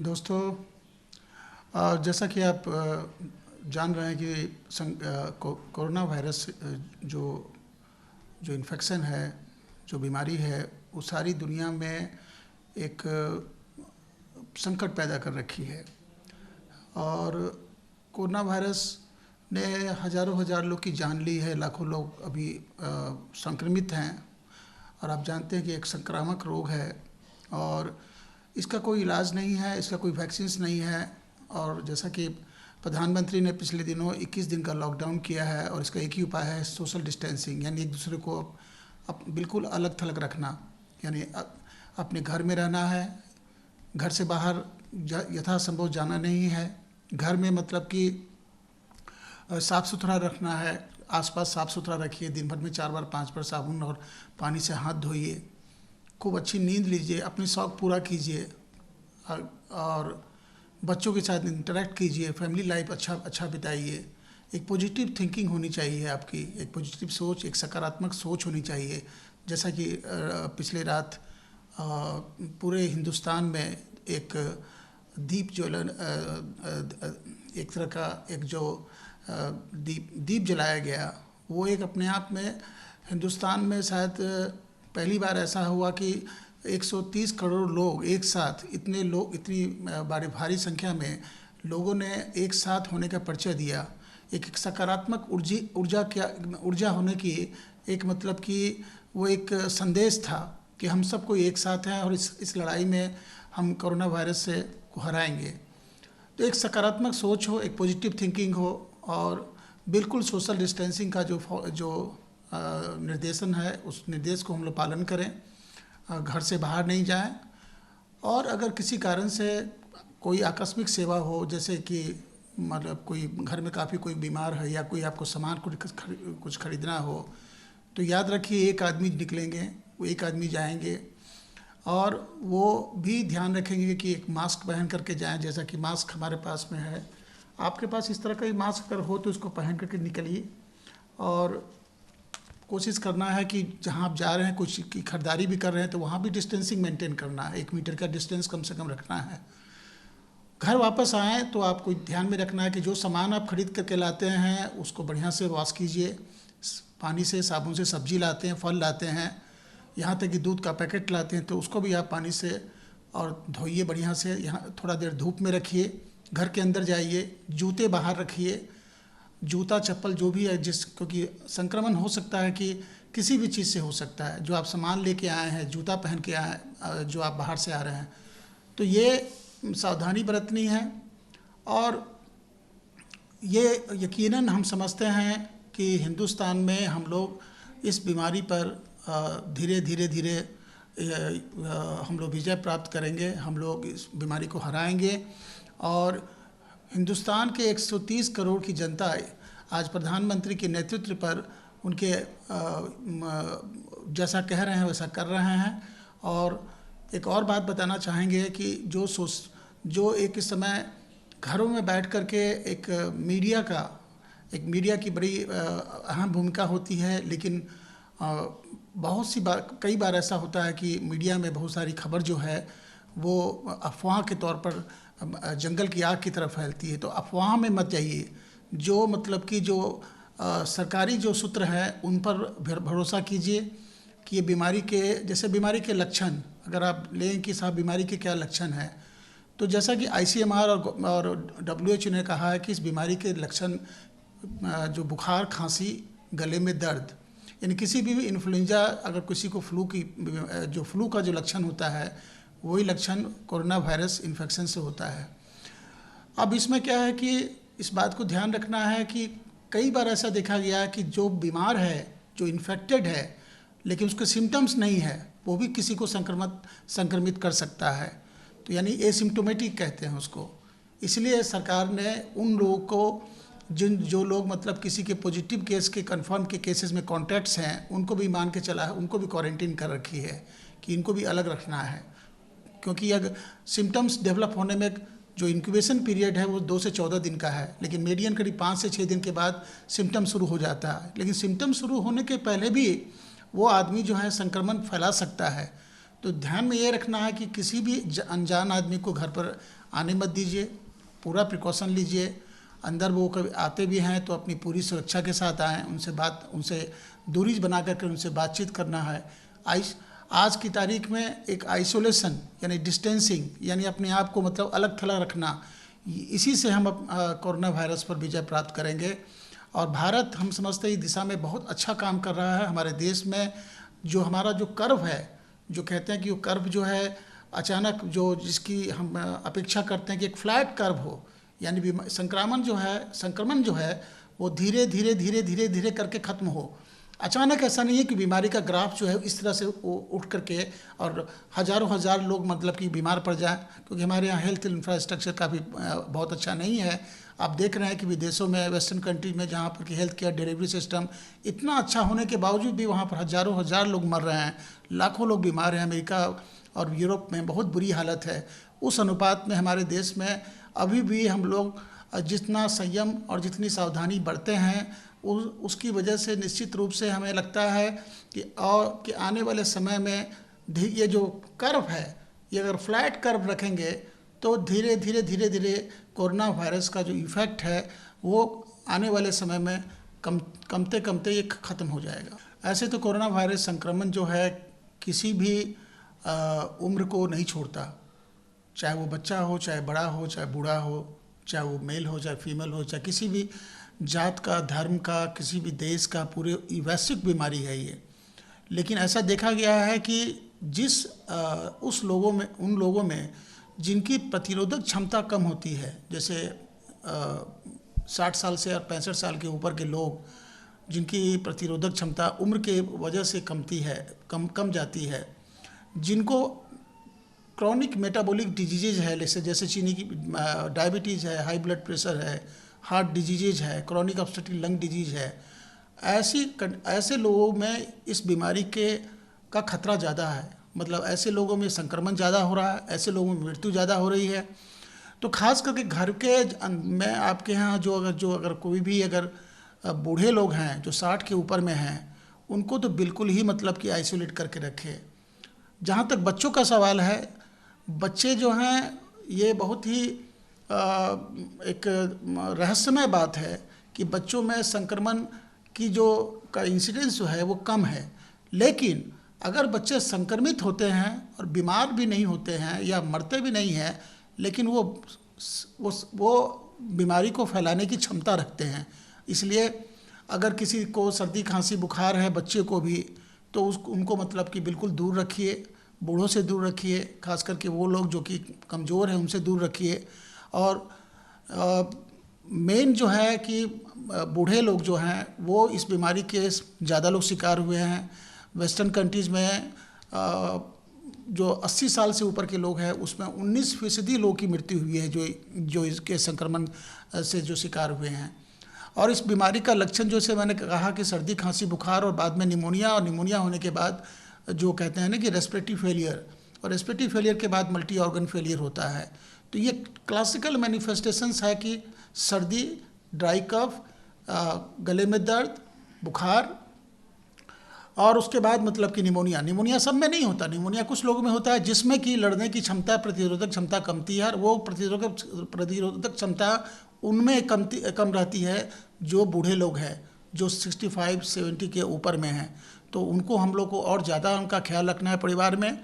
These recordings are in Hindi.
दोस्तों, जैसा कि आप जान रहे हैं कि कोरोना वायरस जो जो इन्फेक्शन है, जो बीमारी है, वो सारी दुनिया में एक संकट पैदा कर रखी है। और कोरोना वायरस ने हज़ारों हज़ार लोग की जान ली है, लाखों लोग अभी संक्रमित हैं। और आप जानते हैं कि एक संक्रामक रोग है और इसका कोई इलाज नहीं है, इसका कोई वैक्सीन्स नहीं है। और जैसा कि प्रधानमंत्री ने पिछले दिनों 21 दिन का लॉकडाउन किया है और इसका एक ही उपाय है सोशल डिस्टेंसिंग, यानी एक दूसरे को बिल्कुल अलग थलग रखना। यानी अपने घर में रहना है, घर से बाहर यथासंभव जाना नहीं है। घर में मतलब कि साफ़ सुथरा रखना है, आसपास साफ़ सुथरा रखिए, दिन भर में 4 बार 5 बार साबुन और पानी से हाथ धोइए, खूब अच्छी नींद लीजिए, अपने शौक़ पूरा कीजिए और बच्चों के साथ इंटरेक्ट कीजिए, फैमिली लाइफ अच्छा बिताइए। एक पॉजिटिव थिंकिंग होनी चाहिए आपकी, एक पॉजिटिव सोच, एक सकारात्मक सोच होनी चाहिए। जैसा कि पिछले रात पूरे हिंदुस्तान में एक दीप ज्वलन एक तरह का एक जो दीप जलाया गया, वो एक अपने आप में हिंदुस्तान में शायद पहली बार ऐसा हुआ कि 130 करोड़ लोग एक साथ, इतनी भारी संख्या में लोगों ने एक साथ होने का परिचय दिया। एक सकारात्मक ऊर्जा होने की एक मतलब कि वो एक संदेश था कि हम सब कोई एक साथ हैं और इस लड़ाई में हम कोरोना वायरस से को हराएंगे। तो एक सकारात्मक सोच हो, एक पॉजिटिव थिंकिंग हो और बिल्कुल सोशल डिस्टेंसिंग का जो निर्देशन है, उस निर्देश को हम लोग पालन करें, घर से बाहर नहीं जाएं। और अगर किसी कारण से कोई आकस्मिक सेवा हो, जैसे कि मतलब कोई घर में काफ़ी कोई बीमार है या कोई आपको सामान कुछ खरीदना हो, तो याद रखिए एक आदमी निकलेंगे, वो एक आदमी जाएंगे और वो भी ध्यान रखेंगे कि एक मास्क पहन करके जाएं। जैसा कि मास्क हमारे पास में है, आपके पास इस तरह का ही मास्क अगर हो तो उसको पहन करके निकलिए। और कोशिश करना है कि जहां आप जा रहे हैं, कुछ की खरीदारी भी कर रहे हैं, तो वहां भी डिस्टेंसिंग मेंटेन करना है, 1 मीटर का डिस्टेंस कम से कम रखना है। घर वापस आएँ तो आपको ध्यान में रखना है कि जो सामान आप खरीद करके लाते हैं उसको बढ़िया से वॉश कीजिए, पानी से, साबुन से। सब्जी लाते हैं, फल लाते हैं, यहाँ तक कि दूध का पैकेट लाते हैं, तो उसको भी आप पानी से और धोइए बढ़िया से। यहाँ थोड़ा देर धूप में रखिए, घर के अंदर जाइए, जूते बाहर रखिए, जूता चप्पल जो भी है, क्योंकि संक्रमण हो सकता है कि किसी भी चीज़ से हो सकता है। जो आप सामान लेके आए हैं, जूता पहन के आए, जो आप बाहर से आ रहे हैं, तो ये सावधानी बरतनी है। और ये यकीनन हम समझते हैं कि हिंदुस्तान में हम लोग इस बीमारी पर धीरे हम लोग विजय प्राप्त करेंगे, हम लोग इस बीमारी को हराएंगे। और हिंदुस्तान के 130 करोड़ की जनता आज प्रधानमंत्री के नेतृत्व पर उनके जैसा कह रहे हैं वैसा कर रहे हैं। और एक और बात बताना चाहेंगे कि जो एक इस समय घरों में बैठ कर के एक मीडिया की बड़ी अहम भूमिका होती है, लेकिन कई बार ऐसा होता है कि मीडिया में बहुत सारी खबर जो है वो अफवाह के तौर पर जंगल की आग की तरह फैलती है। तो अफवाह में मत जाइए। जो मतलब कि जो सरकारी जो सूत्र है उन पर भरोसा कीजिए कि ये बीमारी के लक्षण अगर आप लें कि साहब बीमारी के क्या लक्षण हैं, तो जैसा कि ICMR और WHO ने कहा है कि इस बीमारी के लक्षण जो बुखार, खांसी, गले में दर्द, यानी किसी भी इन्फ्लुएंजा, अगर किसी को फ्लू का जो लक्षण होता है वही लक्षण कोरोना वायरस इन्फेक्शन से होता है। अब इसमें क्या है कि इस बात को ध्यान रखना है कि कई बार ऐसा देखा गया है कि जो बीमार है, जो इन्फेक्टेड है, लेकिन उसके सिम्टम्स नहीं है, वो भी किसी को संक्रमित कर सकता है। तो यानी एसिम्टोमेटिक कहते हैं उसको। इसलिए सरकार ने उन लोगों को जो लोग मतलब किसी के पॉजिटिव केस के कंफर्म के केसेस में कॉन्टैक्ट्स हैं, उनको भी मान के चला है, उनको भी क्वारंटीन कर रखी है कि इनको भी अलग रखना है। क्योंकि अगर सिम्टम्स डेवलप होने में जो इंक्यूबेशन पीरियड है वो 2 से 14 दिन का है, लेकिन मीडियन करीब 5 से 6 दिन के बाद सिम्टम शुरू हो जाता है। लेकिन सिम्टम शुरू होने के पहले भी वो आदमी जो है संक्रमण फैला सकता है। तो ध्यान में ये रखना है कि किसी भी अनजान आदमी को घर पर आने मत दीजिए, पूरा प्रिकॉशन लीजिए। अंदर वो कभी आते भी हैं तो अपनी पूरी सुरक्षा के साथ आएँ, उनसे दूरी बना करके उनसे बातचीत करना है। आज की तारीख में एक आइसोलेशन यानी डिस्टेंसिंग यानी अपने आप को मतलब अलग थलग रखना, इसी से हम कोरोना वायरस पर विजय प्राप्त करेंगे। और भारत हम समझते हैं इस दिशा में बहुत अच्छा काम कर रहा है। हमारे देश में जो हमारा जो कर्व है, जो कहते हैं कि वो कर्व जो है अचानक जिसकी हम अपेक्षा करते हैं कि एक फ्लैट कर्व हो, यानी संक्रमण जो है वो धीरे धीरे धीरे धीरे धीरे करके ख़त्म हो। अचानक ऐसा नहीं है कि बीमारी का ग्राफ जो है इस तरह से वो उठ करके और हज़ारों हज़ार लोग मतलब कि बीमार पड़ जाएं, क्योंकि हमारे यहाँ हेल्थ इंफ्रास्ट्रक्चर काफ़ी बहुत अच्छा नहीं है। आप देख रहे हैं कि विदेशों में, वेस्टर्न कंट्रीज में, जहाँ पर कि हेल्थ केयर डिलीवरी सिस्टम इतना अच्छा होने के बावजूद भी वहाँ पर हज़ारों हज़ार लोग मर रहे हैं, लाखों लोग बीमार हैं। अमेरिका और यूरोप में बहुत बुरी हालत है। उस अनुपात में हमारे देश में अभी भी हम लोग जितना संयम और जितनी सावधानी बरते हैं उसकी वजह से निश्चित रूप से हमें लगता है कि आने वाले समय में ये जो कर्व है, ये अगर फ्लैट कर्व रखेंगे तो धीरे धीरे धीरे धीरे कोरोना वायरस का जो इफ़ेक्ट है वो आने वाले समय में कमते कमते ये ख़त्म हो जाएगा। ऐसे तो कोरोना वायरस संक्रमण जो है किसी भी उम्र को नहीं छोड़ता, चाहे वो बच्चा हो, चाहे बड़ा हो, चाहे बूढ़ा हो, चाहे वो मेल हो, चाहे फीमेल हो, चाहे किसी भी जात का, धर्म का, किसी भी देश का, पूरे वैश्विक बीमारी है ये। लेकिन ऐसा देखा गया है कि उन लोगों में जिनकी प्रतिरोधक क्षमता कम होती है, जैसे 60 साल से और 65 साल के ऊपर के लोग, जिनकी प्रतिरोधक क्षमता उम्र के वजह से कम जाती है, जिनको क्रॉनिक मेटाबॉलिक डिजीज़ है, जैसे चीनी की डायबिटीज़ है, हाई ब्लड प्रेशर है, हार्ट डिजीज़ है, क्रॉनिक ऑब्स्ट्रक्टिव लंग डिजीज़ है, ऐसे लोगों में इस बीमारी का खतरा ज़्यादा है। मतलब ऐसे लोगों में संक्रमण ज़्यादा हो रहा है, ऐसे लोगों में मृत्यु ज़्यादा हो रही है। तो खास करके घर के में आपके यहाँ अगर कोई भी बूढ़े लोग हैं जो 60 के ऊपर में हैं, उनको तो बिल्कुल ही मतलब कि आइसोलेट करके रखें। जहाँ तक बच्चों का सवाल है, बच्चे जो हैं ये बहुत ही एक रहस्यमय बात है कि बच्चों में संक्रमण की का इंसिडेंस जो है वो कम है। लेकिन अगर बच्चे संक्रमित होते हैं और बीमार भी नहीं होते हैं या मरते भी नहीं हैं, लेकिन वो बीमारी को फैलाने की क्षमता रखते हैं। इसलिए अगर किसी को सर्दी खांसी बुखार है, बच्चे को भी, तो उनको मतलब कि बिल्कुल दूर रखिए, बूढ़ों से दूर रखिए, खास करके वो लोग जो कि कमज़ोर हैं उनसे दूर रखिए। और मेन जो है कि बूढ़े लोग जो हैं वो इस बीमारी के ज़्यादा लोग शिकार हुए हैं। वेस्टर्न कंट्रीज़ में जो 80 साल से ऊपर के लोग हैं उसमें 19% लोगों की मृत्यु हुई है जो इसके संक्रमण से जो शिकार हुए हैं। और इस बीमारी का लक्षण जैसे मैंने कहा कि सर्दी खांसी बुखार और बाद में निमोनिया, और निमोनिया होने के बाद जो कहते हैं ना कि रेस्पिरेटरी फेलियर, और रेस्पिरेटरी फेलियर के बाद मल्टी ऑर्गन फेलियर होता है। तो ये क्लासिकल मैनिफेस्टेशंस है कि सर्दी, ड्राई कफ, गले में दर्द, बुखार, और उसके बाद मतलब कि निमोनिया सब में नहीं होता। निमोनिया कुछ लोगों में होता है जिसमें कि लड़ने की क्षमता, प्रतिरोधक क्षमता कमती है, और वो प्रतिरोधक क्षमता उनमें कम रहती है जो बूढ़े लोग हैं, जो 65-70 के ऊपर में हैं। तो उनको हम लोग को और ज़्यादा उनका ख्याल रखना है परिवार में।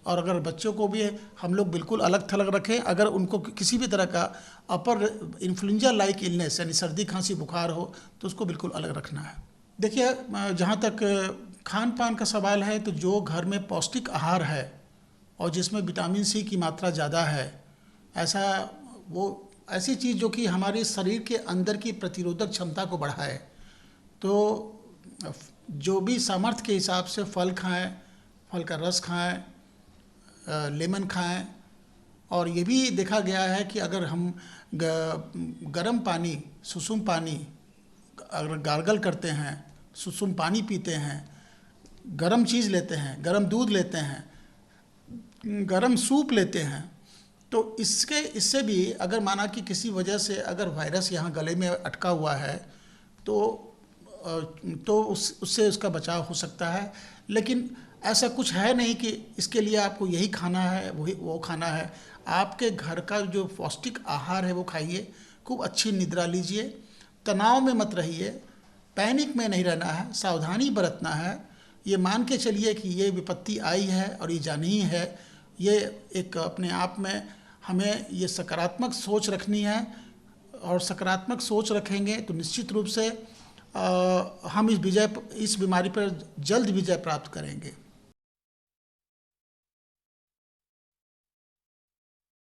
और अगर बच्चों को भी हम लोग बिल्कुल अलग थलग रखें। अगर उनको किसी भी तरह का अपर इन्फ्लुएंजा लाइक इलनेस यानी सर्दी खांसी बुखार हो तो उसको बिल्कुल अलग रखना है। देखिए, जहाँ तक खान पान का सवाल है, तो जो घर में पौष्टिक आहार है और जिसमें विटामिन सी की मात्रा ज़्यादा है, ऐसी चीज़ जो कि हमारे शरीर के अंदर की प्रतिरोधक क्षमता को बढ़ाए, तो जो भी सामर्थ्य के हिसाब से फल खाएं, फल का रस खाएं, लेमन खाएं। और ये भी देखा गया है कि अगर हम गर्म पानी, सुसुम पानी अगर गार्गल करते हैं, सुसुम पानी पीते हैं, गर्म चीज़ लेते हैं, गर्म दूध लेते हैं, गर्म सूप लेते हैं, तो इससे भी अगर माना कि किसी वजह से अगर वायरस यहाँ गले में अटका हुआ है तो उससे उसका बचाव हो सकता है। लेकिन ऐसा कुछ है नहीं कि इसके लिए आपको यही खाना है, वही वो खाना है। आपके घर का जो पौष्टिक आहार है वो खाइए, खूब अच्छी निद्रा लीजिए, तनाव में मत रहिए, पैनिक में नहीं रहना है, सावधानी बरतना है। ये मान के चलिए कि ये विपत्ति आई है और ये जानी ही है। ये एक अपने आप में हमें ये सकारात्मक सोच रखनी है, और सकारात्मक सोच रखेंगे तो निश्चित रूप से हम इस बीमारी पर जल्द विजय प्राप्त करेंगे।